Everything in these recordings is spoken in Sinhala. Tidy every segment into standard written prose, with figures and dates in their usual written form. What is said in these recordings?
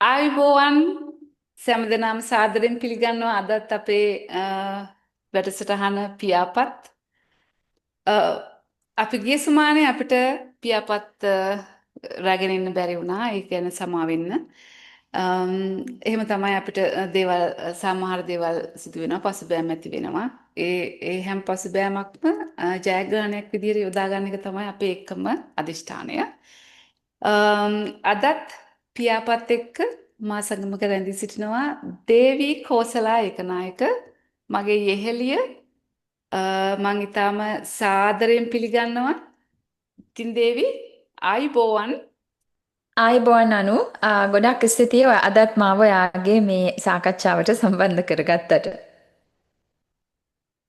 ආයුබෝවන් සෑමදෙනාම සාදරයෙන් පිළිගන්නවා අදත් අපේ වැඩසටහන පියාපත් අපි ගිය සුමානේ අපිට පියාපත් රැගෙන ඉන්න බැරි වුණා. ඒ කියන්නේ සමා වෙන්න. එහෙම තමයි අපිට දේවල් සමහර දේවල් සිදු වෙනවා, පසුබෑම් ඇති වෙනවා. ඒ හැම පසුබෑමක්ම ජයග්‍රහණයක් විදිහට යොදා ගන්න එක තමයි අපේ එකම අදිෂ්ඨානය. අදත් පියාපත් එක්ක මා සඟමක රැඳී සිටිනවා දේවී කෝසලා ඒකනායක මගේ යෙහෙළිය මං ඊටාම සාදරයෙන් පිළිගන්නවා. ඉතින් දේවී ආයුබෝවන්. ආයිබෝන් අනු ගොඩක් ස්තුතියි ඔය අදත් මාව ඔයාගේ මේ සාකච්ඡාවට සම්බන්ධ කරගත්තට.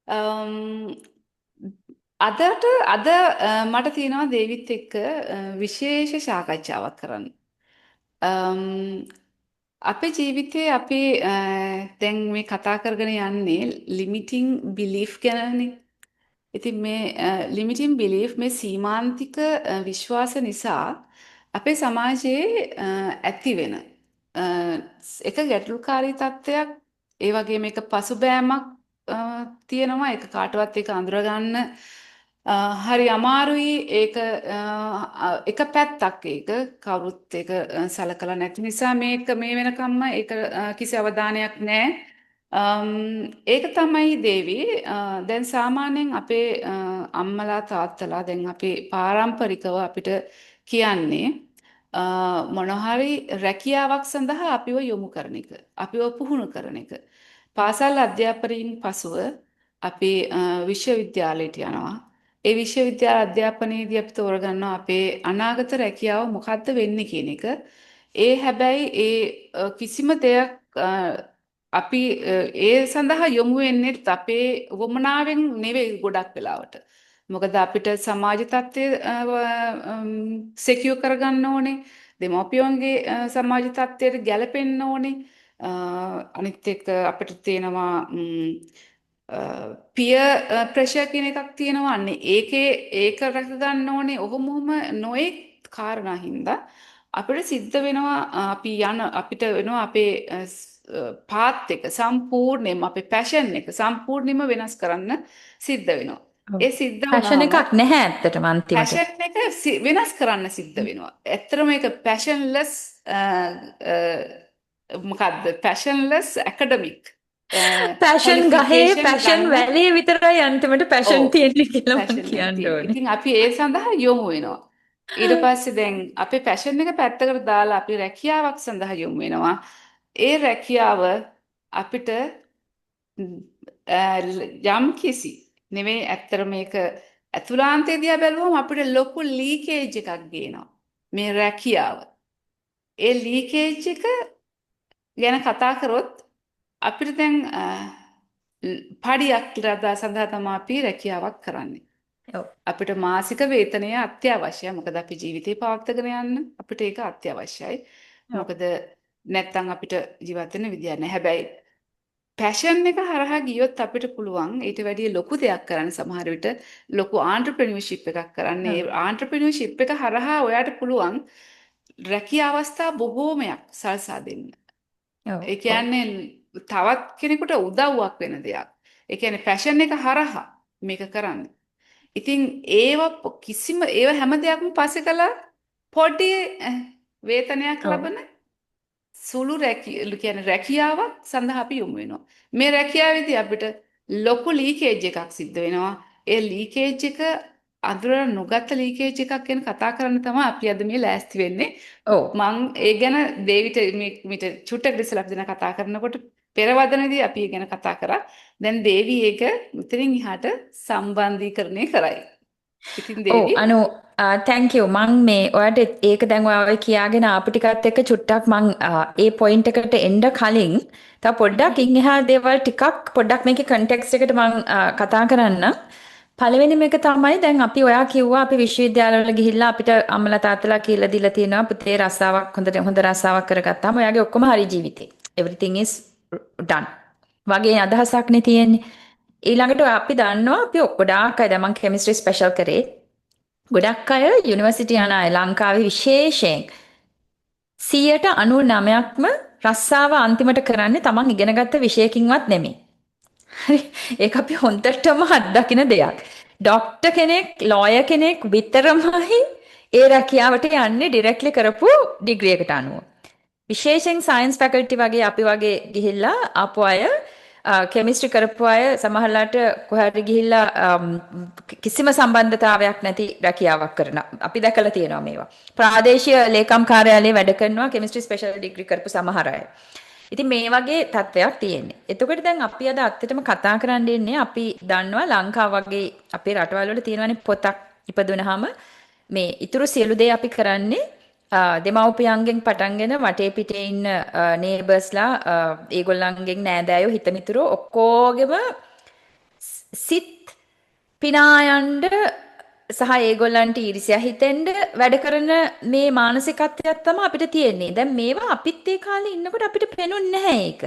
අම්, අද මට තියෙනවා දේවිත් එක්ක විශේෂ සාකච්ඡාවක් කරන්න. අම්, අපේ ජීවිතයේ අපි දැන් මේ කතා කරගෙන යන්නේ ලිමිටිං බිලීෆ් ගැනනේ. ඉතින් මේ ලිමිටින් බිලීෆ් මේ සීමාන්තික විශ්වාස නිසා අපේ සමාජයේ ඇති වෙන එක ගැටලුකාරී තත්ත්වයක් ඒ වගේ මේක පසුබෑමක් තියෙනවා ඒක කාටවත් ඒක අඳුරගන්න හරි අමාරුයි ඒක එක පැත්තක් ඒක කවුරුත් ඒක සලකලා නැති නිසා මේක මේ වෙනකම්ම ඒක කිසි අවධානයක් නැහැ. ඒක තමයි දේවී දැන් සාමාන්‍යයෙන් අපේ අම්මලා තාත්තලා දැන් අපේ පාරම්පරිකව අපිට කියන්නේ මොනහරි රැකියාවක් සඳහා අපිව යොමු කරන එක අපිව පුහුණු කරන එක පාසල් අධ්‍යාපනයෙන් පසුව අපි විශ්වවිද්‍යාලයට යනවා. ඒ විශ්වවිද්‍යාල අධ්‍යාපනයේදී අපි තෝරගන්නවා අපේ අනාගත රැකියාව මොකද්ද වෙන්නේ කියන එක. ඒ හැබැයි කිසිම දෙයක් අපි ඒ සඳහා යොමු වෙන්නේ අපේ වමනාවෙන් නෙවෙයි ගොඩක් වෙලාවට. මොකද අපිට සමාජ තත්ත්වය සෙකියුර් කරගන්න ඕනේ. දෙමව්පියන්ගේ සමාජ තත්ත්වයට ගැලපෙන්න ඕනේ. අනිත් එක අපිට තියෙනවා පිය ප්‍රෙෂර් කියන එකක් තියෙනවා. අන්නේ ඒක රැක ගන්න ඕනේ. ඔහොම නොඑක් කාරණා හින්දා අපිට සිද්ධ වෙනවා අපිට වෙනවා අපේ පාත් එක සම්පූර්ණයෙන්ම අපේ පැෂන් එක සම්පූර්ණයෙන්ම වෙනස් කරන්න සිද්ධ වෙනවා. ඒ සිද්ධ පැෂන් වුණාම එකක් නැහැ ඇත්තටම අන්තිමට. පැෂන් එක වෙනස් කරන්න සිද්ධ වෙනවා. ඇත්තටම ඒක පැෂන්ලස් මොකද්ද පැෂන්ලස් ඇකඩමික් පැෂන් ගහේ ක්වොලිෆිකේෂන් පැෂන් ගන්න. වැලේ විතරයි අන්තිමට පැෂන් ඔව් තියෙන්නේ කියලා මම පැෂන් එක කියන්න තියෙන. ඕනේ. ඉතින් අපි ඒ සඳහා යොමු වෙනවා. ඊට පස්සේ දැන් අපේ පැෂන් එක පැත්තකට දාලා අපි රැකියාවක් සඳහා යොමු වෙනවා. ඒ රැකියාව අපිට යම් කිසි නෙමෙයි ඇත්තට මේක ඇතුළාන්තයේ දිහා බැලුවම අපිට ලොකු ලීකේජ් එකක් ගේනවා. මේ රැකියාව. ඒ ලීකේජ් එක ගැන කතා කරොත් අපිට දැන් පඩියක් සඳහා තමයි අපි රැකියාවක් කරන්නේ. ඔව්. අපිට මාසික වේතනය අත්‍යවශ්‍යයි. මොකද අපි ජීවිතේ පවත්වාගෙන යන්න අපිට ඒක අත්‍යවශ්‍යයි. ඔව්. මොකද නැත්තම් අපිට ජීවත් වෙන්න විදියක් නැහැ. හැබැයි පැෂන් එක හරහා ගියොත් අපිට පුළුවන් ඊට වැඩිය ලොකු දෙයක් කරන්න සමහර විට ලොකු ආන්ටර්ප්‍රෙනියර්ෂිප් එකක් කරන්න. ඒ ආන්ටර්ප්‍රෙනියර්ෂිප් එක හරහා ඔයාට පුළුවන් රැකියා අවස්ථා බොහෝමයක් සලසා දෙන්න. ඔව්. ඒ ඔව්. කියන්නේ තවත් කෙනෙකුට උදව්වක් වෙන දෙයක්. ඒ කියන්නේ පැෂන් එක හරහා මේක කරන්න. ඉතින් ඒව හැම දෙයක්ම පස්සේ කළා පොඩි වේතනයක් ඔව්. ලබන සුළු රැකියාවක් සඳහා අපි යොමු වෙනවා. මේ රැකියාවේදී අපිට ලොකු ලීකේජ් එකක් සිද්ධ වෙනවා. ඒ ලීකේජ් එක අඳුරලා නොගත්ත ලීකේජ් එකක් ගැන කතා කරන්න තමයි අපි අද මේ ලෑස්ති වෙන්නේ. ඔව්. මං ඒ ගැන දේවිට මිට චුට්ටක් ඉස්සෙල්ලා අපි දෙන කතා කරනකොට පෙරවදනේදී අපි ඒ ගැන කතා කරා. දැන් දේවි ඒක මෙතනින් එහාට සම්බන්ධීකරණය කරයි. ඉතින් ඔව් දේවි අනු තැන්ක් යූ මං මේ ඔයාට ඒක දැන් ඔයාව කියාගෙන ආපු ටිකත් එක්ක චුට්ටක් මං ඒ පොයින්ට් එකට එන්න කලින් තව පොඩ්ඩක් ඉන් එහා දේවල් ටිකක් පොඩ්ඩක් මේකේ කන්ටෙක්ස්ට් එකට මං කතා කරන්න. පළවෙනිම එක තමයි දැන් අපි ඔයා කිව්වා අපි විශ්වවිද්‍යාලවල ගිහිල්ලා අපිට අම්මලා තාත්තලා කියලා දීලා තියෙනවා පුතේ රස්සාවක් හොඳ රස්සාවක් කරගත්තාම ඔයාගේ ඔක්කොම හරි ජීවිතේ. Everything is done. වගේ අදහසක් නේ තියෙන්නේ. ඊළඟට අපි දන්නවා අපි ගොඩාක් අය දැන් මං කෙමිස්ට්‍රි ස්පෙෂල් කරේ ගොඩක් අය යුනිවර්සිටි යන අය ලංකාවේ විශේෂයෙන් 99%ක්ම රස්සාව අන්තිමට කරන්නේ තමන් ඉගෙනගත්ත විෂයකින්වත් නෙමෙයි. හරි. ඒක අපි හොඳටම අත්දකින දෙයක්. ඩොක්ටර් කෙනෙක්, ලෝයර් කෙනෙක් විතරමයි ඒ රැකියාවට යන්නේ ඩිරෙක්ට්ලි කරපු ඩිග්‍රී එකට අනුව. විශේෂයෙන් සයන්ස් ෆැකල්ටි වගේ අපි වගේ ගිහිල්ලා ආපු අය කෙමිස්ට්‍රි කරපු අය සමහරලාට කොහරි ගිහිල්ලා කිසිම සම්බන්ධතාවයක් නැති රැකියාවක් කරන අපි දැකලා තියෙනවා මේවා. ප්‍රාදේශීය ලේකම් කාර්යාලයේ වැඩ කරනවා කෙමිස්ට්‍රි ස්පෙෂල් ඩිග්‍රී කරපු සමහර අය. ඉතින් මේ වගේ තත්ත්වයක් තියෙන්නේ. එතකොට දැන් අපි අද අත්තටම කතා කරන්න ඉන්නේ අපි දන්නවා ලංකාව වගේ අපේ රටවල් වල තියෙනවානේ පොතක් ඉපදුනහම මේ ඊතුරු සියලු දේ අපි කරන්නේ දෙමව්පියන්ගෙන් පටන්ගෙන වටේ පිටේ ඉන්න නේබර්ස්ලා ඒගොල්ලන්ගෙන් නෑදෑයෝ හිතමිතුරෝ ඔක්කොගෙම සිත් පිනායන්ඩ සහ ඒගොල්ලන්ට ඊර්ෂ්‍යා හිතෙන්ඩ වැඩ කරන මේ මානසිකත්වයක් තමයි අපිට තියෙන්නේ. දැන් මේවා අපිත් ඒ කාලේ ඉන්නකොට අපිට පේනුන්නේ නැහැ ඒක.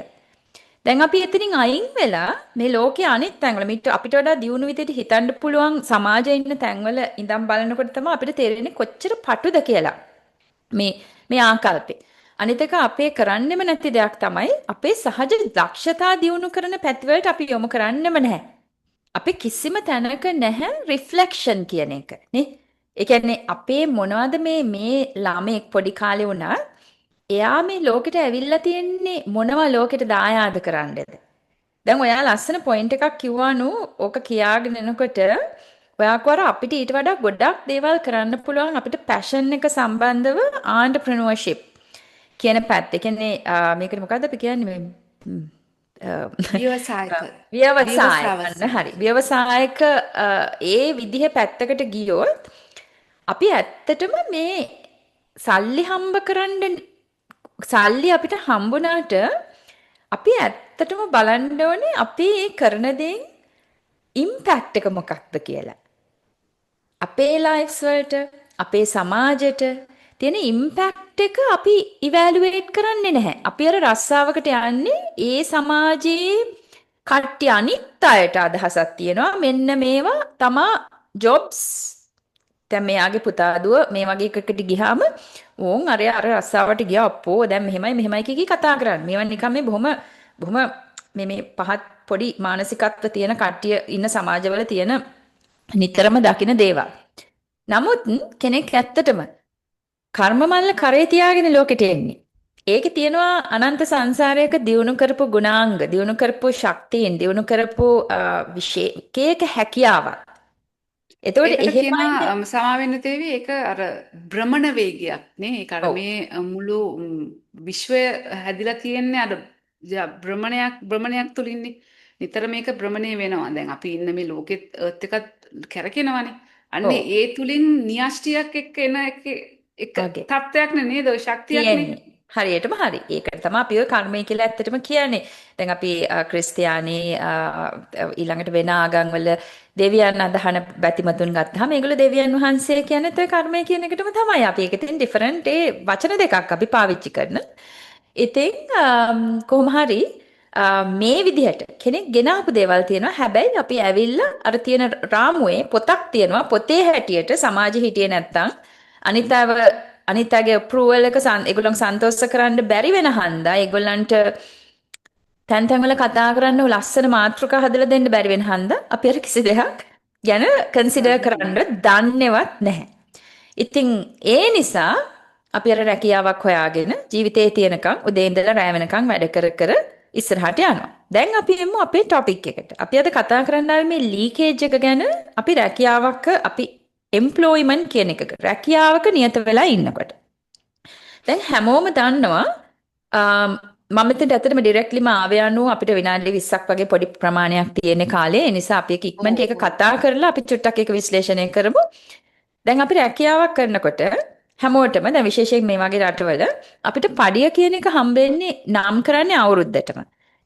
දැන් අපි එතනින් අයින් වෙලා මේ ලෝකයේ අනිත් තැන්වල අපිට වඩා දියුණු විදිහට හිතන්න පුළුවන් සමාජයේ ඉන්න තැන්වල ඉඳන් බලනකොට තමයි අපිට තේරෙන්නේ කොච්චර පටුද කියලා. මේ ආකල්පේ. අනිත් එක අපේ කරන්නෙම නැති දෙයක් තමයි අපේ සහජ දක්ෂතා දියුණු කරන පැතිවලට අපි යොමු කරන්නෙම නැහැ. අපි කිසිම තැනක නැහැ රිෆ්ලෙක්ෂන් කියන එක නේ. ඒ කියන්නේ අපේ මොනවද මේ ළමෙක් පොඩි කාලේ වුණා එයා මේ ලෝකෙට ඇවිල්ලා තියෙන්නේ මොනවා ලෝකෙට දායාද කරන්නද? දැන් ඔයා ලස්සන පොයින්ට් එකක් කිව්වා නු ඕක කියාගෙන එනකොට ඔයාකවර අපිට ඊට වඩා ගොඩක් දේවල් කරන්න පුළුවන් අපිට පැෂන් එක සම්බන්ධව ආන්ටර්ප්‍රෙනර්ෂිප් කියන පැත්ත. ඒ කියන්නේ මේකට මොකද්ද අපි කියන්නේ ව්‍යවසායක ව්‍යවසායක හරි. ව්‍යවසායක ඒ විදිහ පැත්තකට ගියොත් අපි ඇත්තටම මේ සල්ලි හම්බ කරන්න සල්ලි අපිට හම්බුණාට අපි ඇත්තටම බලන්න ඕනේ අපි ඒ කරන දේෙන් ඉම්පැක්ට් එක මොකක්ද කියලා. අපේ ලයිෆ්ස් වලට අපේ සමාජයට තියෙන ඉම්පැක්ට් එක අපි ඉවැලුවේට් කරන්නේ නැහැ. අපි අර රස්සාවකට යන්නේ ඒ සමාජයේ කට්ටිය අනිත් අයට අදහසක් තියෙනවා. මෙන්න මේවා තමා ජොබ්ස්. දැන් මෙයාගේ පුතා දුව මේ වගේ එකකට ගියාම ඕන් අර රස්සාවට ගියා අප්පෝ දැන් මෙහෙමයි කිකි කතා කරන්නේ. මේවා නිකන් මේ බොහොම මේ පහත් පොඩි මානසිකත්ව තියෙන කට්ටිය ඉන්න සමාජවල තියෙන නිතරම දකින දේවල්. නමුත් කෙනෙක් ඇත්තටම කර්ම මල්ල කරේ තියාගෙන ලෝකෙට එන්නේ. ඒකේ තියෙනවා අනන්ත සංසාරයක දියුණු කරපු ගුණාංග, දියුණු කරපු ශක්තියින්, දියුණු කරපු විශේෂ හැකියාවක්. එතකොට එහෙම සමාවෙන්න තේවි ඒක අර භ්‍රමණ වේගයක් නේ. ඒක අර මේ මුළු විශ්වය හැදිලා තියෙන්නේ අර භ්‍රමණයක් තුලින්නේ. නිතර මේක භ්‍රමණය වෙනවා. දැන් අපි ඉන්න මේ ලෝකෙත් ඒත් එකත් කැරකෙනවානේ. අන්නේ ඒ තුලින් න්‍යෂ්ටියක් එක්ක එන එක තත්ත්වයක් නේද? ඔය ශක්තියක් නේ. හරියටම හරි. ඒකට තමයි අපි ඔය කර්මය කියලා ඇත්තටම කියන්නේ. දැන් අපි ක්‍රිස්තියානි ඊළඟට වෙන ආගම් වල දෙවියන් අදහන බැතිමතුන් ගත්තාම ඒගොල්ලෝ දෙවියන් වහන්සේ කියන්නේ ඔය කර්මය කියන එකටම තමයි. අපි ඒකෙන් ඩිෆරන්ට් ඒ වචන දෙකක් අපි පාවිච්චි කරන. ඉතින් කොහොම හරි මේ විදිහට කෙනෙක් ගෙනාපු දේවල් තියෙනවා. හැබැයි අපි ඇවිල්ලා අර තියෙන රාමුවේ පොතක් තියෙනවා. පොතේ හැටියට සමාජෙ හිටියේ නැත්තම් අනිත්ගේ අප්‍රූවල් එක ඒගොල්ලන් සන්තෝෂ කරන්න බැරි වෙන හන්දා ඒගොල්ලන්ට තැන් තැන්වල කතා කරන්න ලස්සන මාතෘකා හදලා දෙන්න බැරි වෙන හන්දා අපි අර කිසි දෙයක් ගැන කන්සිඩර් කරන්න දන්නේවත් නැහැ. ඉතින් ඒ නිසා අපි අර රැකියාවක් හොයාගෙන ජීවිතේ තියෙනකන් උදේ ඉඳලා රැ වෙනකන් වැඩ කර ඉස්සරහට යනවා. දැන් අපි එමු අපේ ටොපික් එකට. අපි අද කතා කරන්න ආවේ මේ ලීකේජ් එක ගැන. අපි රැකියාවක අපි එම්ප්ලොයිමන්ට් කියන එක රැකියාවක නියත වෙලා ඉන්නකොට. දැන් හැමෝම දන්නවා මම මෙතනට ඇත්තටම ඩිරෙක්ට්ලිම ආවේ අනුව අපිට විනාඩි 20ක් වගේ පොඩි ප්‍රමාණයක් තියෙන කාලේ. ඒ නිසා අපි ඒක ඉක්මනට ඒක කතා කරලා අපි චුට්ටක් ඒක විශ්ලේෂණය කරමු. දැන් අපි රැකියාවක් කරනකොට හැමෝටම දැන් විශේෂයෙන් මේ වගේ රටවල අපිට පඩිය කියන එක හම්බෙන්නේ නම් කරන්නේ අවුරුද්දටම.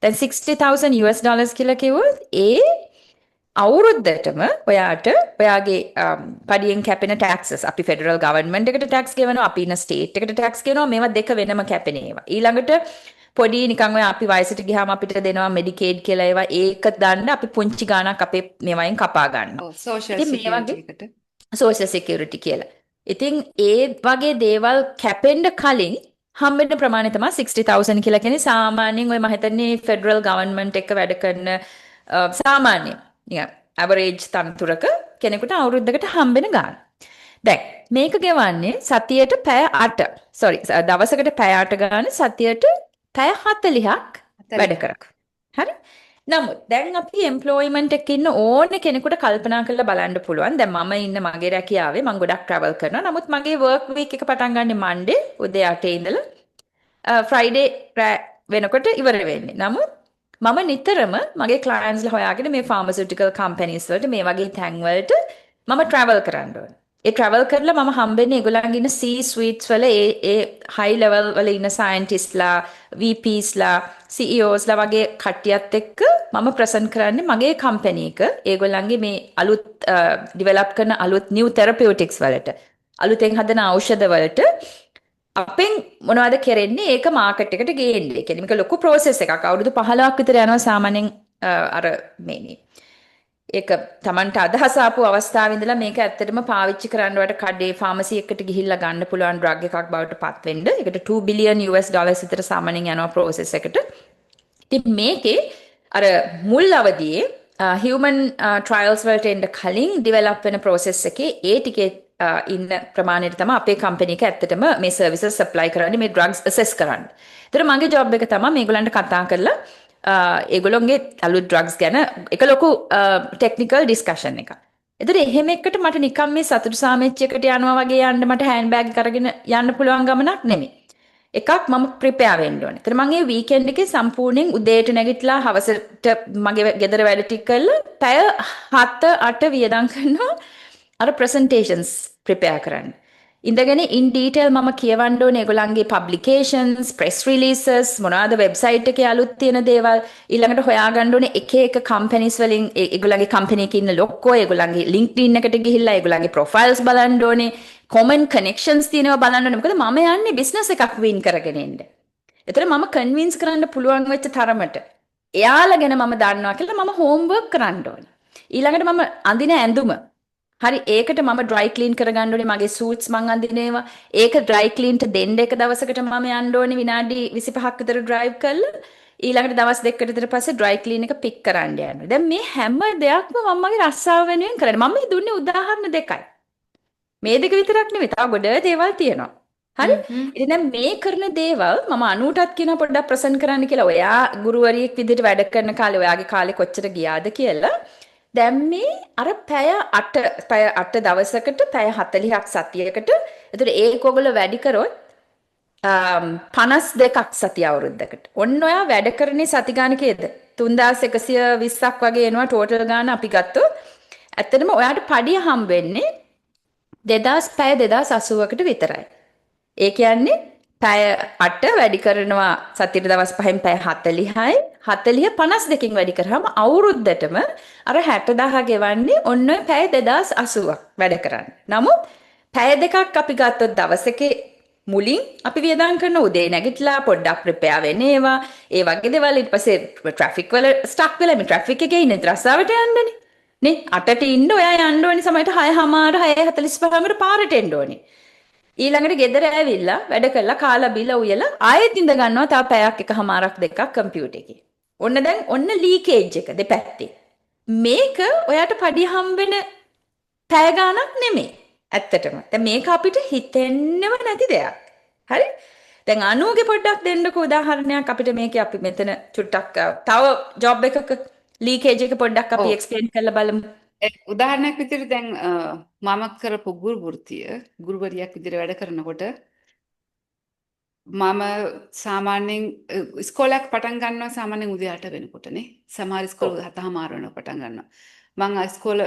දැන් $60,000 කියලා කිව්වොත් ඒ අවුරුද්දටම ඔයාට ඔයාගේ පඩියෙන් කැපෙන ටැක්සස් අපි ෆෙඩරල් ගවර්න්මන්ට් එකට ටැක්ස් ගෙවනවා අපි ඉන්න ස්ටේට් එකට ටැක්ස් ගෙවනවා මේවා දෙක වෙනම කැපෙන ඒවා ඊළඟට පොඩි නිකන් ඔය අපි වයසට ගියාම අපිට දෙනවා මෙඩිකේඩ් කියලා ඒවා ඒක දාන්න අපි පුංචි ගාණක් අපේ මේවායින් කපා ගන්නවා සෝෂල් සිකියුරිටි කියලා. ඉතින් ඒ වගේ දේවල් කැපෙන්න කලින් හම්බෙන්න ප්‍රමාණය තමයි 60,000 කියලා කියන්නේ සාමාන්‍යයෙන් ඔය මම හිතන්නේ ෆෙඩරල් ගවර්න්මන්ට් එක වැඩ කරන සාමාන්‍ය නිකන් ඇවරේජ් තනතුරක කෙනෙකුට අවුරුද්දකට හම්බෙන ගාණ. දැන් මේක ගෙවන්නේ සතියට පැය 8. සෝරි දවසකට පැය 8 ගාන සතියට පැය 40ක් වැඩ 40ක්. කරක්. හරි? නමුත් දැන් අපි එම්ප්ලොයිමන්ට් එකේ ඉන්න ඕනේ කෙනෙකුට කල්පනා කරලා බලන්න පුළුවන්. දැන් මම ඉන්න මගේ රැකියාවේ මම ගොඩක් ට්‍රැවල් කරනවා. නමුත් මගේ වර්ක් වීක් එක පටන් ගන්නේ මන්ඩේ උදේ 8 ඉඳලා ෆ්‍රයිඩේ වෙනකොට ඉවර වෙන්නේ. නමුත් මම නිතරම මගේ ක්ලයන්ට්ස්ලා හොයාගෙන මේ ෆාමසිටිකල් කම්පැනිස් වලට මේ වගේ තැන් වලට මම ට්‍රැවල් කරන්න ඕනේ. ඒ ට්‍රැවල් කරලා මම හම්බෙන්නේ ඒගොල්ලන්ගේ ඉන්න C suites වල ඒ හයි ලෙවල් වල ඉන්න සයන්ටිස්ට්ලා, VPsලා, CEOsලා වගේ කට්ටියත් එක්ක මම ප්‍රසන්ට් කරන්නේ මගේ කම්පැනි එක. ඒගොල්ලන්ගේ මේ අලුත් ඩිවෙලොප් කරන අලුත් නිව් තෙරපියුටික්ස් වලට, අලුතෙන් හදන ඖෂධ වලට අපෙන් මොනවද කරන්නේ ඒක මාකට් එකට ගේන්නේ. ඒ කියන්නේ මේක ලොකු process එකක්. අවුරුදු 15ක් විතර යනවා සාමාන්‍යයෙන් අර මේ ඒක Tamanට අදහස ආපු අවස්ථාවේ ඉඳලා මේක ඇත්තටම පාවිච්චි කරන්න වට කඩේ ෆාමසි එකකට ගිහිල්ලා ගන්න පුළුවන් ඩ්‍රග් එකක් බවට පත් වෙන්න. ඒකට 2 බිලියන් US ඩොලර්ස් විතර සාමාන්‍යයෙන් යනවා process එකට. ඉතින් මේකේ අර මුල් අවදියේ human trials වලට එන්න කලින් develop වෙන process එකේ ඒ ටිකේ ඉන්න ප්‍රමාණයට තමයි අපේ කම්පැනි එක ඇත්තටම මේ services supply කරන්නේ මේ drugs assess කරන්න. ඒතර මගේ job එක තමයි මේගොල්ලන්ට කතා කරලා ඒගොල්ලොන්ගේ අලුත් ඩ්‍රග්ස් ගැන එක ලොකු ටෙක්නිකල් ඩිස්කෂන් එකක්. එතකොට එහෙම එකට මට නිකම් මේ සතුටු සාමච්චයකට යනවා වගේ යන්න මට හෑන්ඩ් බෑග් එක අරගෙන යන්න පුළුවන් ගමනක් නෙමෙයි. එකක් මම ප්‍රිපෙයාර් වෙන්න ඕනේ. එතන මම මේ වීකෙන්ඩ් එකේ සම්පූර්ණයෙන් උදේට නැගිටලා හවසට මගේ ගෙදර වැඩ ටික කරලා පැය 7-8 වියදම් කරනවා අර ප්‍රසන්ටේෂන්ස් ප්‍රිපෙයාර් කරන්න. ඉඳගෙන ඉන් ඩීටේල් මම කියවන්න ඕනේ ඒගොල්ලන්ගේ පබ්ලිකේෂන්ස්, ප්‍රෙස් රිලීසස්, මොනවාද වෙබ්සයිට් එකේ අලුත් තියෙන දේවල් ඊළඟට හොයාගන්න ඕනේ එක එක කම්පැනිස් වලින් ඒගොල්ලන්ගේ කම්පැනි එකේ ඉන්න ලොක්කෝ ඒගොල්ලන්ගේ LinkedIn එකට ගිහිල්ලා ඒගොල්ලන්ගේ ප්‍රොෆයිල්ස් බලන්න ඕනේ, කොමන් කනෙක්ෂන්ස් තියෙනවා බලන්න ඕනේ. මොකද මම යන්නේ බිස්නස් එකක් වින් කරගෙන එන්න. ඒතර මම කන්වින්ස් කරන්න පුළුවන් වෙච්ච තරමට එයාලා ගැන මම දන්නවා කියලා මම හෝම්වර්ක් කරන්න ඕනේ. ඊළඟට මම අඳින ඇඳුම හරි ඒකට මම ඩ්‍රයි ක්ලීන් කරගන්න ඕනේ මගේ සූට්ස් මං අඳිනේවා. ඒක ඩ්‍රයි ක්ලීන්ට දෙන්න එක දවසකට මම යන්න ඕනේ විනාඩි 25ක් විතර ඩ්‍රයිව් කරලා. ඊළඟට දවස් දෙකකට විතර පස්සේ ඩ්‍රයි ක්ලීන් එක පික් කරන්න යනවා. දැන් මේ හැම දෙයක්ම මම මගේ රස්සාව වෙනුවෙන් කරන්නේ. මම මේ දුන්නේ උදාහරණ දෙකයි. මේ දෙක විතරක් නෙවෙයි. තව ගොඩ දේවල් තියෙනවා. හරි? ඉතින් දැන් මේ කරන දේවල් මම අනුටත් කියන පොඩ්ඩක් ප්‍රසන්ට් කරන්න කියලා. ඔයා ගුරුවරියෙක් විදිහට වැඩ කරන කාලේ ඔයාගේ කාලේ කොච්චර ගියාද කියලා. දැන් මේ අර පැය 8 දවසකට පැය 40ක් සතියකට. එතකොට ඒක ඔයගොල්ලෝ වැඩි කරොත් 52ක් සතිය අවුරුද්දකට. ඔන්න ඔයා වැඩ කරන්නේ සති ගාන කීයද? 3120ක් වගේ එනවා ටෝටල් ගාන අපි ගත්තොත්. ඇත්තටම ඔයාට පඩිය හම්බ වෙන්නේ 2000 පැය 2080කට විතරයි. ඒ කියන්නේ පැය 8 වැඩි කරනවා සතියට දවස් 5න් පැය 40යි 40 52කින් වැඩි කරාම අවුරුද්දටම අර 60000 ගෙවන්නේ ඔන්න ඔය පැය 2080ක් වැඩ කරන්න. නමුත් පැය දෙකක් අපි ගත්තොත් දවසකේ මුලින් අපි වියදම් කරන උදේ නැගිටලා පොඩ්ඩක් ප්‍රිපෙයාර් වෙන ඒවා ඒ වගේ දේවල් ඊට පස්සේ ට්‍රැෆික් වල ස්ටක් වෙලා මේ ට්‍රැෆික් එකේ ඉන්නේ රස්සාවට යන්නනේ. නේ 8ට ඉන්න ඔයා යන්න ඕනේ සමහරට 6:00 6:45කට පාරට එන්න ඕනේ. ඊළඟට ගෙදර ඇවිල්ලා වැඩ කළා කාලා බීලා උයලා ආයෙත් ඉඳ ගන්නවා තව පැයක් එකමාරක් දෙකක් කම්පියුටර් එකේ. ඔන්න දැන් ඔන්න ලීකේජ් එක දෙපැත්තේ. මේක ඔයාට පඩි හම්බෙන පැය ගාණක් නෙමෙයි. ඇත්තටම. දැන් මේක අපිට හිතෙන්නම නැති දෙයක්. හරි? දැන් අනුගේ පොඩ්ඩක් දෙන්නකෝ උදාහරණයක් අපිට මේකේ අපි මෙතන චුට්ටක් තව ජොබ් එකක ලීකේජ් එක පොඩ්ඩක් අපි ඔව්. එක්ස්ප්ලেইন කරලා බලමු. උදාහරණයක් විදිහට දැන් මම කරපු ගුරු වෘත්තිය ගුරුවරියක් විදිහට වැඩ කරනකොට මම සාමාන්‍යයෙන් ඉස්කෝලයක් පටන් ගන්නවා සාමාන්‍යයෙන් උදේ 8 වෙනකොටනේ. සමහර ඉස්කෝල 7:00 වෙනකොට පටන් ගන්නවා. මම ඉස්කෝල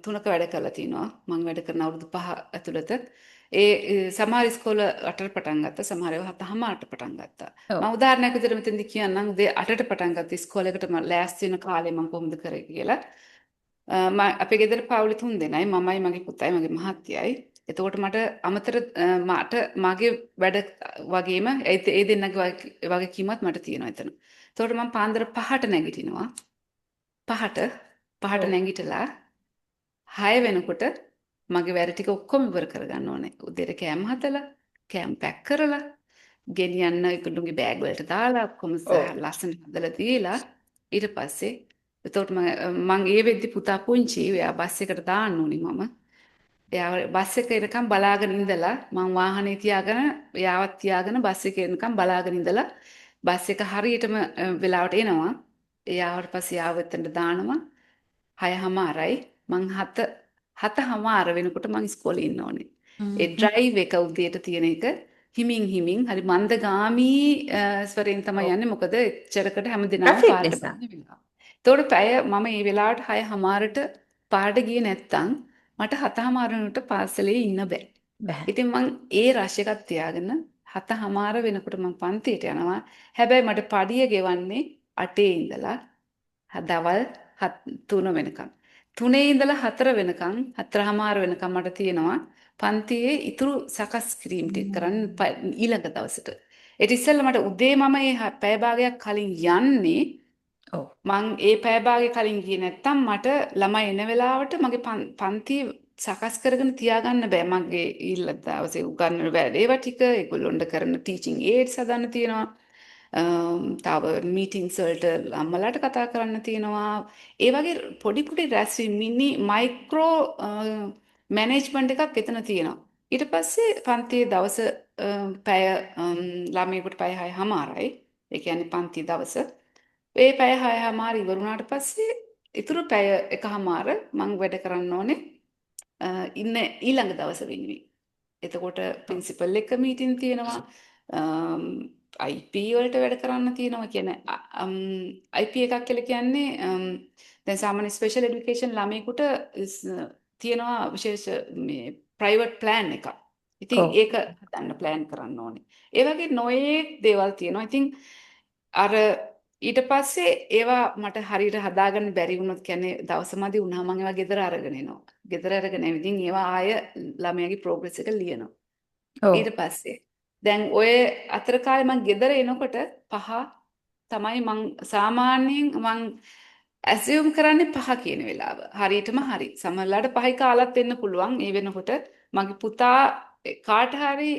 3ක වැඩ කරලා තිනවා. මම වැඩ කරන අවුරුදු 5 ඇතුළත. සමහර ඉස්කෝල 8ට පටන් ගත්තා. සමහර ඒවා 7:00ට පටන් ගත්තා. ඔව්. මම උදාහරණයක් විදිහට මෙතනදී කියන්නම් උදේ 8ට පටන් ගත්ත ඉස්කෝලේකට මම ලෑස්ති වෙන කාලේ මම කොහොමද කරේ කියලා. අපේ ගෙදර පවුලේ 3 දෙනයි මමයි මගේ පුතයි මගේ මහත්තයයි. එතකොට මට අමතර මට මගේ වැඩ වගේම ඒ දෙන්නගේ වගකීමත් මට තියෙනවා එතන. එතකොට මම පාන්දර 5ට නැගිටිනවා. 5ට ඔව්. නැගිටලා 6 වෙනකොට මගේ වැඩ ටික ඔක්කොම ඉවර කරගන්න ඕනේ. උදේට කෑම හදලා, කෑම පැක් කරලා, ගෙනියන්න ඉක්ඩුගේ බෑග් වලට දාලා ඔක්කොම ඔව්. ලස්සන හදලා දීලා ඊට පස්සේ එතකොට මං ඒ වෙද්දි පුතා පුංචි එයා බස් එකට දාන්න ඕනි මම. එයාව බස් එක එනකම් බලාගෙන ඉඳලා මං වාහනේ තියාගෙන එයාවත් තියාගෙන බස් එක එනකම් බලාගෙන ඉඳලා බස් එක හරියටම වෙලාවට එනවා. එයාවට පස්සේ යාව එතනට දානවා. 6:00යි මං 7:00 වෙනකොට මං ඉස්කෝලේ ඉන්න ඕනේ. ඒ ඩ්‍රයිව් එක උදේට තියෙන එක හිමින් හිමින් හරි මන්දගාමී ස්වරයෙන් තමයි ඔව්. යන්නේ. මොකද එච්චරකට හැමදෙනාම ට්‍රැෆික් පාරට නිසා. බහින වෙලාව. එතකොට පැය මම මේ වෙලාවට 6:00ට පාරට ගියේ නැත්තම් මට 7:00 වෙනකොට පාසලේ ඉන්න බෑ. බෑ. ඉතින් මං ඒ රෂ් එකක් තියාගෙන 7:00 වෙනකොට මං පන්තියට යනවා. හැබැයි මට පඩිය ගෙවන්නේ 8 ඉඳලා දවල් 3 වෙනකම්. 3 ඉඳලා 4 වෙනකම් 4:00 වෙනකම් මට තියෙනවා පන්තියේ ඉතුරු සකස් කිරීම් ටික කරන්න ඊළඟ දවසට. ඒත් ඉස්සෙල්ලා මට උදේ මම මේ පැය භාගයක් කලින් යන්නේ ඔව්. මං ඒ පැය භාගය කලින් ගියේ නැත්තම් මට ළමයි එන වෙලාවට මගේ පන්ති සකස් කරගෙන තියාගන්න බෑ. මගේ ඊළඟ දවසේ උගන්වන වැඩේව ටික ඒගොල්ලොන්ට කරන ටීචින් ඒඩ්ස් හදන්න තියෙනවා. තව මීටින්ස් වලට අම්මලාට කතා කරන්න තියෙනවා. ඒ වගේ පොඩි පොඩි රැස්වීම් මිනි මයික්‍රෝ මැනේජ්මන්ට් එකක් එතන තියෙනවා. ඊට පස්සේ පන්තියේ දවස පැය ළමයෙකුට පැය 6:00යි. ඒ කියන්නේ පන්ති දවස. ඒ පැය 6:00 ඉවර වුණාට පස්සේ ඉතුරු පැය 1:00 මම වැඩ කරන්න ඕනේ ඉන්න ඊළඟ දවස වෙනුවෙන්. එතකොට ප්‍රින්සිපල් එක මීටින් තියෙනවා. IP වලට වැඩ කරන්න තියෙනවා. කියන්නේ IP එකක් කියලා කියන්නේ දැන් සාමාන්‍ය ස්පෙෂල් এডুকেෂන් ළමයෙකුට තියෙනවා විශේෂ මේ ප්‍රයිවට් ප්ලෑන් එකක්. ඉතින් ඔව්. ඒක හදන්න ප්ලෑන් කරන්න ඕනේ. ඒ වගේ නොයේ දේවල් තියෙනවා. ඉතින් අර ඊට පස්සේ ඒවා මට හරියට හදාගන්න බැරි වුණොත් කියන්නේ දවස මදි වුණාම මම ඒවා ගෙදර අරගෙන එනවා. ගෙදර අරගෙන ඉතින් ඒවා ආය ළමයාගේ ප්‍රෝග්‍රස් එක ලියනවා. ඔව්. ඊට පස්සේ දැන් ඔය අතර කාලේ මං ගෙදර එනකොට 5 තමයි මං සාමාන්‍යයෙන් මං ඇසියුම් කරන්නේ 5 කියන වෙලාව. හරියටම හරි. සමහරවිට 5යි කාලත් වෙන්න පුළුවන්. ඒ වෙනකොට මගේ පුතා කාට හරි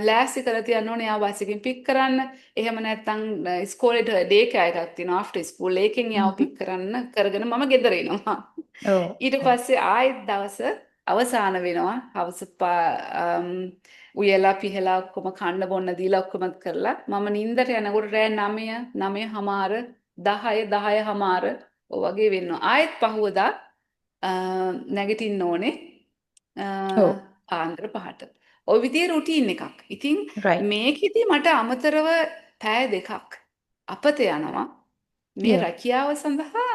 ලෑස්ති කරලා තියන්න ඕනේ යාව බස් එකෙන් පික් කරන්න. එහෙම නැත්නම් ඉස්කෝලේට ඩේ කෑ එකක් තියෙනවා ආෆ්ටර් ස්කූල් එකෙන් යාව පික් කරන්න කරගෙන මම ගෙදර එනවා. ඔව්. ඊට පස්සේ ආයෙත් දවස අවසාන වෙනවා. හවස උයලා පිහලා ඔක්කොම කන්න බොන්න දීලා ඔක්කොම කරලා මම නිින්දට යනකොට රෑ 9 9:00 10 10:00 ඔය වගේ වෙනවා. ආයෙත් පහුවදා නැගිටින්න ඕනේ ඔව්. පාන්දර 5ට. ඔය විදිහේ රුටීන් එකක්. ඉතින් right. මේකෙදි මට අමතරව පැය දෙකක් අපත යනවා. මේ Yeah. රැකියාව සඳහා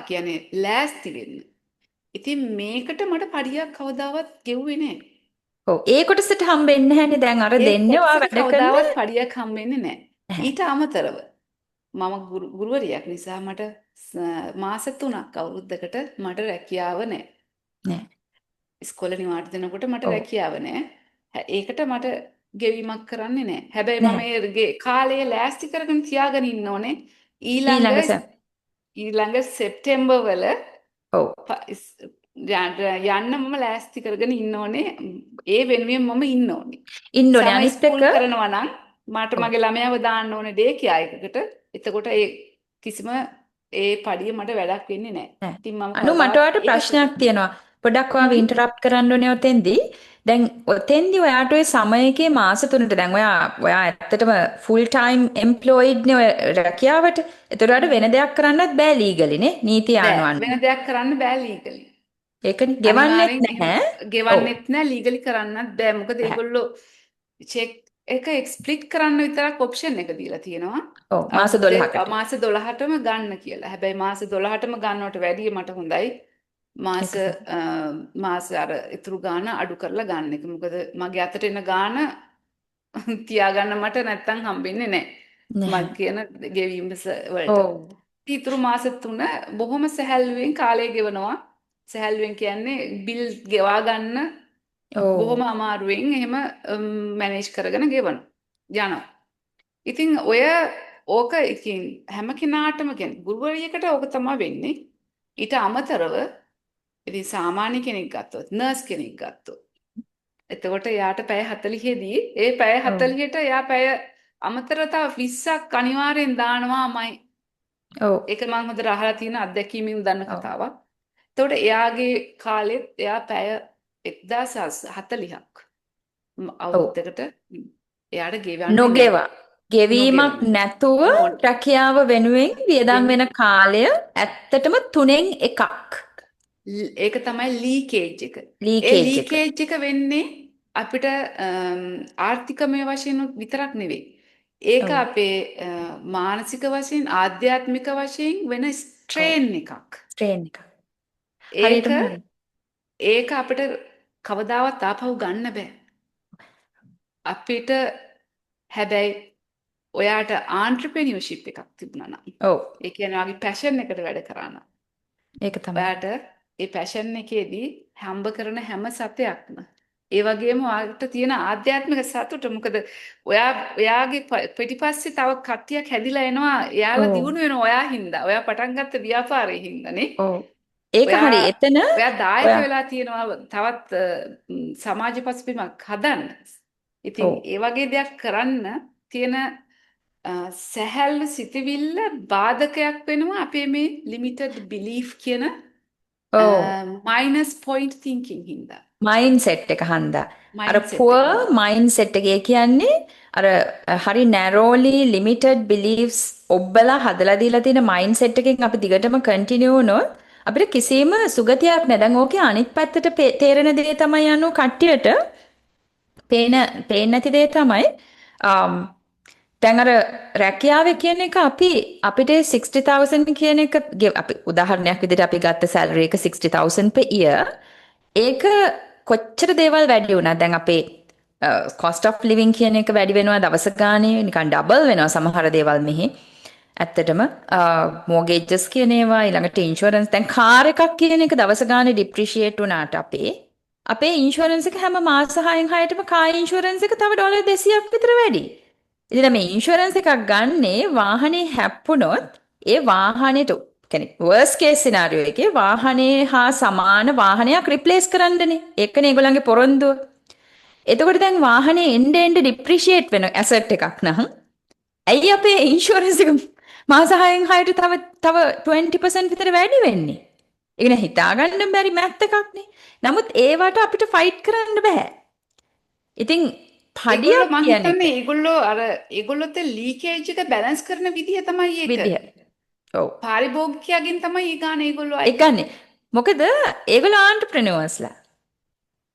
කියන්නේ ලෑස්ති වෙන්න. ඉතින් මේකට මට පඩියක් කවදාවත් ගෙව්වේ නැහැ. ඔව්. ඒ කොටසට හම්බෙන්නේ නැහැනේ දැන් අර ඒ දෙන්නේ ඔයා කොටසට වැඩ කරන කවදාවත් පඩියක් හම්බෙන්නේ නැහැ. නැහැ. ඊට අමතරව මම ගුරුවරියක් නිසා මට මාස 3ක් අවුරුද්දකට මට රැකියාව නැහැ. නෑ. ඉස්කෝලේ නිවාඩු දෙනකොට මට ඔව්. රැකියාව නැහැ. ඒකට මට ගෙවීමක් කරන්නේ නැහැ. හැබැයි මම නැහැ. ඒ කාලය ලෑස්ති කරගෙන තියාගෙන ඉන්න ඕනේ. ඊළඟ ඊළඟ ඊළඟ සෙප්තැම්බර් වල ඔව්. යන්න මම ලෑස්ති කරගෙන ඉන්න ඕනේ. ඒ වෙනුවෙන් මම ඉන්න ඕනේ. ඉන්න ඕනේ. සම අනිත් ස්කූල් එක කරනවා නම් මට ඔව්. මගේ ළමයාව දාන්න ඕනේ ඩේ කියා එකකට. එතකොට ඒ කිසිම ඒ පඩිය මට වැඩක් වෙන්නේ නැහැ. නෑ. ඉතින් මම අනු මට ඔයාට කවදාවත් ඒක ප්‍රශ්නයක් තියෙනවා. පොඩ්ඩක් ඔයාව හ්ම්. ඉන්ටරප්ට් කරන්න ඕනේ ඔතෙන්දී. දැන් ඔතෙන්දී ඔයාට ওই සමයකේ මාස 3ට දැන් ඔයා ඇත්තටම ෆුල් ටයිම් එම්ප්ලොයිඩ් නේ ඔය රැකියාවට. ඒතර ඔයාට වෙන දෙයක් කරන්නත් බෑ ලීගලි නේ නීතිය බෑ අනුව. වෙන දෙයක් කරන්න බෑ ලීගලි. ඒකනේ ගෙවන්නෙත් අනිවාර්යෙන් එහෙම නැහැ. ඔව්. ගෙවන්නෙත් නෑ ලීගලි කරන්නත් බෑ. මොකද නැහැ. ඒගොල්ලෝ චෙක් එක එක්ස්ප්ලිට් කරන්න විතරක් ඔප්ෂන් එක දීලා තියෙනවා. ඔව්. මාස අවුරුද්දේ 12කට. මාස 12ටම ගන්න කියලා. හැබැයි මාස 12ටම ගන්නවට වැඩිය මට හොඳයි මාස අර ඉතුරු ගාන අඩු කරලා ගන්න එක. මොකද මගේ අතට එන ගාන තියාගන්න මට නැත්තම් හම්බෙන්නේ නැහැ. නැහැ. මම කියන ගෙවීම වලට. ඔව්. ඉතුරු මාස 3 බොහොම සැහැල්ලුවෙන් කාලය ගෙවනවා. සැහැල්ලුවෙන් කියන්නේ බිල් ගෙවා ගන්න බොහොම ඔව්. අමාරුවෙන් එහෙම මැනේජ් කරගෙන යනවා. ඉතින් ඕක ඉතින් හැම කෙනාටම කියන්නේ ගුරුවරියකට ඕක තමයි වෙන්නේ. ඊට අමතරව ඉතින් සාමාන්‍ය කෙනෙක් ගත්තොත් නර්ස් කෙනෙක් ගත්තොත් එතකොට එයාට පැය 40ෙදී ඒ පැය ඔව් 40ට එයා පැය අමතරව තව 20ක් අනිවාර්යෙන් දානවාමයි. ඔව් ඒක මම හොඳට අහලා තියෙන අත්දැකීමෙන් දන්න ඔව් කතාවක්. එතකොට එයාගේ කාලෙත් එයා පැය 1040ක් ඔව් අවුරුද්දකට එයාට ගෙවන්නේ නැහැ. නොගෙවා ගෙවීමක් නොගෙවන. නැතුව නෝන්. රැකියාව වෙනුවෙන් වියදම් වෙන කාලය ඇත්තටම 3න් එකක් ඒක තමයි ලීකේජ් එක. ඒ ලීකේජ් එක. ලීකේජ් එක වෙන්නේ අපිට ආර්ථිකමය වශයෙන් විතරක් නෙවෙයි. ඒක ඔව් අපේ මානසික වශයෙන් ආධ්‍යාත්මික වශයෙන් වෙන ඔව් ස්ට්‍රේන් එකක්. ට්‍රේන් එක. ඒක හරියටම හරි. ඒක අපිට කවදාවත් ආපහු ගන්න බෑ. අපිට හැබැයි ඔයාට ආන්ට්‍රප්‍රෙනියර්ෂිප් එකක් තිබුණා නම් ඔව් ඒ කියන්නේ ඔයාගේ පැෂන් එකට වැඩ කරා නම් ඒක තමයි. ඔයාට ඒ පැෂන් එකේදී හම්බ කරන හැම සතයක්ම ඒ වගේම ඔයාට තියෙන ආධ්‍යාත්මික සතුට මොකද ඔයාගේ පිටිපස්සේ තව කට්ටියක් හැදිලා එනවා එයාලා ඔව් දියුණු වෙනවා ඔයා හින්දා ඔයා පටන් ගත්ත ව්‍යාපාරයේ හින්දානේ ඔව් ඒක ඔයා හරි. එතන ඔයා දායක ඔයා වෙලා තියෙනවා තවත් සමාජ පසුබිමක් හදන්න. ඉතින් ඔව් ඒ වගේ දෙයක් කරන්න තියෙන සැහැල්ලු සිතවිල්ල බාධකයක් වෙනවා අපේ මේ ලිමිටඩ් බිලීෆ් කියන ඔව් මයිනස් පොයින්ට් තින්කින් හින්දා මයින්ඩ්සෙට් එක හන්දා. අර මයින්ඩ්සෙට් එක පුවර් හින්දා. මයින්ඩ්සෙට් එක. ඒ කියන්නේ අර හරි නැරෝලි ලිමිටඩ් බිලීෆ්ස් ඔබලා හදලා දීලා තියෙන මයින්ඩ්සෙට් එකෙන් අපි දිගටම කන්ටිනියු වුණොත් අපිට කිසිම සුගතියක් නැහැ. දැන් ඕකේ අනිත් පැත්තට තේරෙන දේ තමයි කට්ටියට පේන්නේ නැති දේ තමයි දැන් අර රැකියාවේ කියන එක අපිට 60,000 කියන එක අපි උදාහරණයක් විදිහට අපි ගත්ත සැලරි එක 60,000 per year ඒක කොච්චර දේවල් වැඩි වුණා දැන් අපේ cost of living කියන එක වැඩි වෙනවා දවස ගානේ නිකන් ඩබල් වෙනවා සමහර දේවල් මෙහි ඇත්තටම mortgages කියන ඒවා ඊළඟට insurance දැන් කාර් එකක් කියන එක දවස ගානේ depreciate වුණාට අපේ ඉන්ෂුරන්ස් එක හැම මාස 6න් 6ටම කාර් ඉන්ෂුරන්ස් එක තව ඩොලර් 200ක් විතර වැඩි. ඉතින් මේ ඉන්ෂුරන්ස් එකක් ගන්නේ වාහනේ හැප්පුණොත් ඒ වාහනේට කියන්නේ worst case scenario එකේ වාහනේ හා සමාන වාහනයක් රිප්ලේස් කරන්නනේ. ඒකනේ ඒගොල්ලන්ගේ පොරොන්දුව. එතකොට දැන් වාහනේ එන්න ඩිප්‍රීෂিয়েට් වෙන ඇසට් එකක් නම් ඇයි අපේ ඉන්ෂුරන්ස් එක මාස 6න් 6ට තව 20% විතර වැඩි වෙන්නේ? ඒක නේ හිතාගන්න බැරි මැත් එකක්නේ. නමුත් ඒවට අපිට ෆයිට් කරන්න බෑ. ඉතින් ඒගොල්ලෝ පඩියක් මං කියන එක හිතන්නේ ඒගොල්ලොත් ලීකේජ් එක බැලන්ස් කරන විදිහ තමයි ඒක. විදිහ. ඔව්. පාරිභෝගිකයාගෙන් තමයි ඒ ගාන ඒගොල්ලෝ ඒ අයින් ගන්නෙ. කරන්නේ. මොකද ඒගොල්ලෝ ආන්ටර්ප්‍රෙනියර්ස්ලා.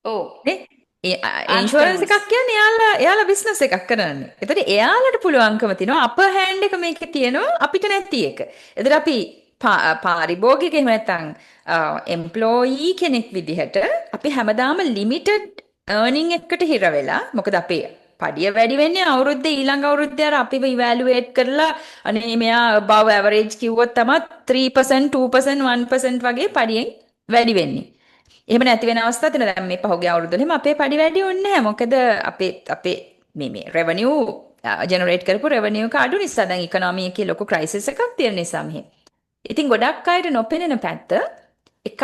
ඔව්. නේ? ඉන්ෂුරන්ස් එකක් ආන්ටර්ප්‍රෙනර්ස්. කියන්නේ එයාලා බිස්නස් එකක් කරන්නේ. ඒතර එයාලට පුළුවන්කම තියෙනවා අපර් හෑන්ඩ් එක මේකේ තියෙනවා අපිට නැති එක. ඒතර අපි පාරිභෝගික එහෙම නැත්නම් එම්ප්ලොයී කෙනෙක් විදිහට අපි හැමදාම ලිමිටඩ් earning එකකට හිර වෙලා මොකද අපේ පඩිය වැඩි වෙන්නේ අවුරුද්දේ ඊළඟ අවුරුද්දේ අර අපිව ඉවැලුවේට් කරලා අනේ මෙයා above average කිව්වොත් තමයි 3% 2% 1% වගේ පඩියෙන් වැඩි වෙන්නේ. එහෙම නැති වෙන අවස්ථා තියෙනවා. දැන් මේ පහුගිය අවුරුද්දවල එහෙම අපේ පඩි වැඩි වුණේ නැහැ. මොකද අපේ මේ රෙවෙනියු ජෙනරේට් කරපු රෙවෙනියු එක අඩු නිසා දැන් ඉකොනොමි එකේ ලොකු ක්‍රයිසිස් එකක් තියෙන නිසා මෙහෙ. ඉතින් ගොඩක් අයට නොපෙනෙන පැත්ත එකක්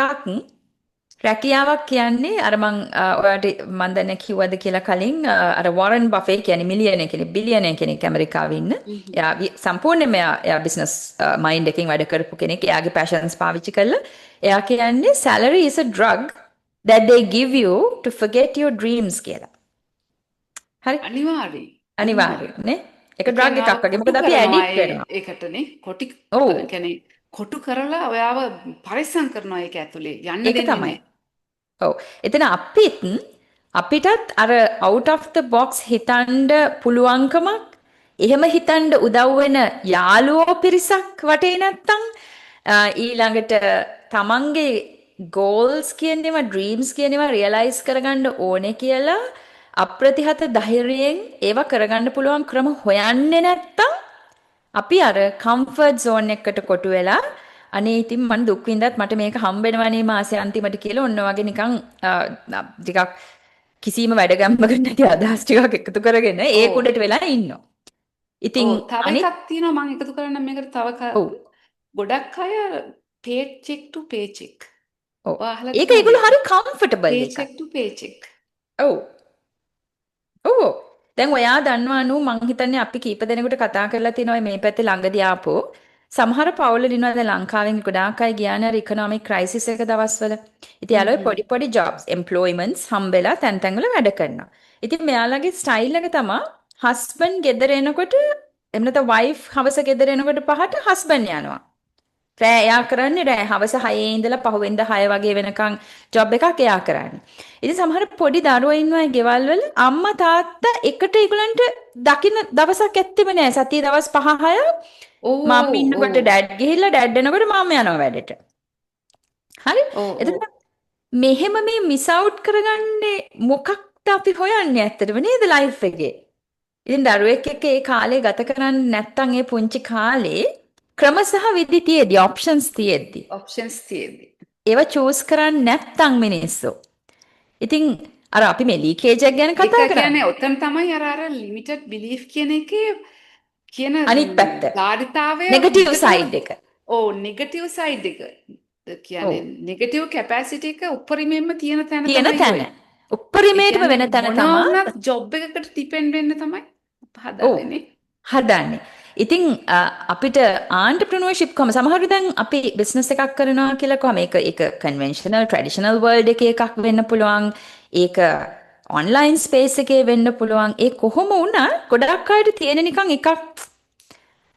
රැකියාවක් කියන්නේ අර ඔයාලට මම දැන් කිව්වද කියලා කලින් අර වොරන් බෆේ කියන්නේ මිලියනර් කෙනෙක් බිලියනර් කෙනෙක් ඇමරිකාවේ ඉන්න. එයා සම්පූර්ණයෙන්ම එයා බිස්නස් මයින්ඩ් එකකින් වැඩ කරපු කෙනෙක්. එයාගේ පැෂන්ස් පාවිච්චි කරලා එයා කියන්නේ salary is a drug that they give you to forget your dreams කියලා. හරි? අනිවාර්යයෙන්. අනිවාර්යයෙන් නේ. ඒක ඒ ඩ්‍රග් කියන්නේ ආව එකක් වගේ. කොටු මොකද අපි කරනවා ඇඩික්ට් වෙනවා. ඒකටනේ. ඔව්. කියන්නේ කොටු කරලා ඔයාව පරිස්සම් කරනවා ඒක ඇතුලේ. යන්න ඒක දෙන්නේ තමයි. නැහැ. ඔව්. එතන අපිටත් අර out of the box හිතන්න පුළුවන්කමක් එහෙම හිතන්න උදව් වෙන යාළුවෝ පිරිසක් වටේ නැත්තම් ඊළඟට තමන්ගේ goals කියන ඒවා dreams කියන ඒවා realize කරගන්න ඕනේ කියලා අප්‍රතිහත ධෛර්යයෙන් ඒවා කරගන්න පුළුවන් ක්‍රම හොයන්නේ නැත්තම් අපි අර කම්ෆර්ට් zone එකකට කොටු වෙලා අනේ ඉතින් මම දුක් විඳත් මට මේක හම්බෙනවනේ මාසේ අන්තිමට කියලා ඔන්න වගේ නිකන් ටිකක් කිසිම වැඩගැම්මකට නැති අදහස් ටිකක් එකතු කරගෙන ඒ ඔව්. කුඩට වෙලා ඉන්නවා. ඉතින් තව අනිත් එකක් තියෙනවා මම එකතු කරන්න මේකට තව ඔව් ගොඩක් අය paycheck to paycheck. ඔව් ඔයා අහලා ඒක තියෙනවද ඒගොල්ලෝ ඒක? හරි කම්ෆර්ටබල් එකක්. paycheck to paycheck. ඔව් දැන් ඔයා දන්නවා අනු මං හිතන්නේ අපි කීප දෙනෙකුට කතා කරලා තියෙනවා මේ පැත්තේ ළඟදී ආපෝ සමහර පවුල් ඉන්නවා දැන් ලංකාවෙන් ගොඩාක් අය ගියානේ අර ඉකොනොමික් ක්‍රයිසිස් එක දවස්වල. ඉතින් යාළුවෝ පොඩි පොඩි ජොබ්ස් එම්ප්ලොයිමන්ට්ස් හම්බෙලා තැන් තැන් වල වැඩ කරනවා. ඉතින් මෙයාලගේ ස්ටයිල් එක තමයි හස්බන්ඩ් ගෙදර එනකොට එහෙම නැත්නම් වයිෆ් හවස ගෙදර එනකොට 5ට හස්බන්ඩ් යනවා. රෑ එයා කරන්නේ රෑ හවස 6 ඉඳලා පහුවෙන්ද 6 වගේ වෙනකන් ජොබ් එකක් එයා කරන්නේ. ඉතින් සමහර පොඩි දරුවෝ ඉන්නවා ඒ ගෙවල් වල අම්මා තාත්තා එකට ඒගොල්ලන්ට දකින්න දවසක් ඇත්තෙම නෑ. සතියේ දවස් 5-6 මම ඕ ඉන්නකොට ඕ ඩැඩ් ගිහිල්ලා ඩැඩ් එනකොට මම යනවා වැඩට. හරි? ඕ ඕ එතකොට මෙහෙම මේ මිස් අවුට් කරගන්නේ මොකක්ද අපි හොයන්නේ ඇත්තටම නේද ලයිෆ් එකේ? ඉතින් දරුවෙක් එක්ක ඒ කාලේ ගත කරන්නේ නැත්තම් ඒ පුංචි කාලේ ක්‍රම සහ විදි තියෙද්දි ඔප්ෂන්ස් තියෙද්දි ඔප්ෂන්ස් තියෙදි. ඒවා චූස් කරන්නේ නැත්තම් මිනිස්සු. ඉතින් අර අපි මේ ලීකේජ් එක ගැන ඒක කතා කරන්නේ. කියන්නේ ඔතන තමයි අර ලිමිටඩ් බිලීෆ් කියන එකේ කියන අනිත් පැත්ත. ධාරිතාවය නෙගටිව් හොඳටම සයිඩ් එක. නෙගටිව් සයිඩ් එක ඔව්. කියන්නේ නෙගටිව් කැපැසිටි එක උපරිමයෙන්ම තියෙන තැන තියෙන තමයි තැන. ඔය. ඒ උපරිමයටම කියන්නේ වෙන තැන මොනවා තමා. වුණත් ජොබ් එකකට ඩිපෙන්ඩ් වෙන්න තමයි ඔව්. හදන්නේ නේ. හදන්නේ. ඉතින් අපිට ආන්ටර්ප්‍රනර්ෂිප් කොහම සමහරවිට දැන් අපි බිස්නස් එකක් කරනවා කියලා කොහම ඒක කන්වෙන්ෂනල් ට්‍රැඩිෂනල් වර්ල්ඩ් එකේ එකක් වෙන්න පුළුවන්. ඒක ඔන්ලයින් ස්පේස් එකේ වෙන්න පුළුවන්. ඒ කොහොම වුණත් ගොඩක් අයට තියෙන නිකන් එකක්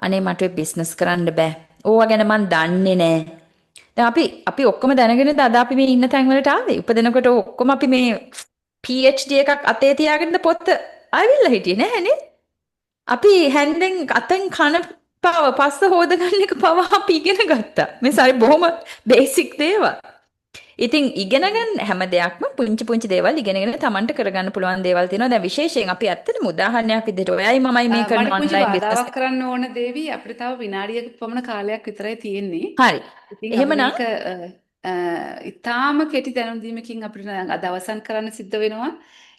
අනේ මට ඔය බිස්නස් කරන්න බෑ. ඕවා ගැන මන් දන්නේ නෑ. දැන් අපි ඔක්කොම දැනගෙනද අද අපි මේ ඉන්න තැන් වලට ආවේ. උපදිනකොට ඔක්කොම අපි මේ PhD එකක් අතේ තියාගෙන පොත් ආවිල්ලා හිටියේ නෑනේ. අපි හැන්දෙන් අතෙන් කන පව පස්ස හොදගන්න එක පවා අපි ඉගෙන ගත්තා. මේ සරි බොහොම බේසික් දේවල්. ඉතින් ඉගෙන ගන්න හැම දෙයක්ම පුංචි පුංචි දේවල් ඉගෙනගෙන Tamanට කරගන්න පුළුවන් දේවල් තියෙනවා. දැන් විශේෂයෙන් අපි ඇත්තටම උදාහරණයක් විදිහට ඔයයි මමයි මේ කරන මට පුංචි ඔන්ලයින් බිස්නස් බාධාවක් කරන්න ඕන දේවි අපිට තව විනාඩියක පමණ කාලයක් විතරයි තියෙන්නේ. හරි. ඉතින් අපි එහෙමනම් මේක ඉතාම කෙටි දැනුම් දීමකින් අපිට අද අවසන් කරන්න සිද්ධ වෙනවා.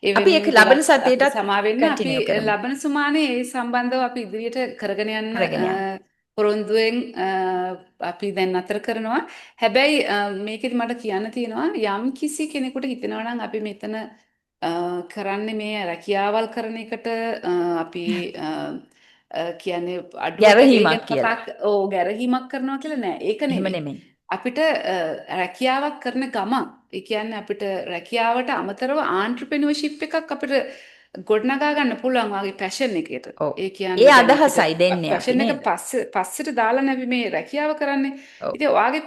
ඒ අපි ඒක වෙනුවෙන් ලබන ගොඩක් අපි සතියේටත් සමා වෙන්න. අපි කන්ටිනියු කරමු. ලබන සුමානේ ඒ සම්බන්ධව අපි ඉදිරියට කරගෙන යන්න කරගෙන යන්න. පොරොන්දුවෙන් අපි දැන් අතර කරනවා. හැබැයි මේකෙදි මට කියන්න තියෙනවා යම් කිසි කෙනෙකුට හිතෙනවා නම් අපි මෙතන කරන්නේ මේ රැකියාවල් කරන එකට අපි කියන්නේ අඩුවට ඒ ගැරහීමක් ගැන කියලා. ගැරහීමක් කරනවා කියලා නෑ. ඒක එහෙම නෙමෙයි. නෙමෙයි. අපිට රැකියාවක් කරන ගමන් ඒ කියන්නේ අපිට රැකියාවට අමතරව ආන්ටර්ප්‍රෙනියර්ෂිප් එකක් අපිට ගොඩනගා ගන්න පුළුවන් වගේ පැෂන් එකකට. ඔව්. ඒ ඒ කියන්නේ දැන් අපිට අදහසයි දෙන්නේ අපි පැෂන් එක නේද? පස්සට දාලා නැවි මේ රැකියාව කරන්නේ. ඔව්. ඉතින් ඔයාගේ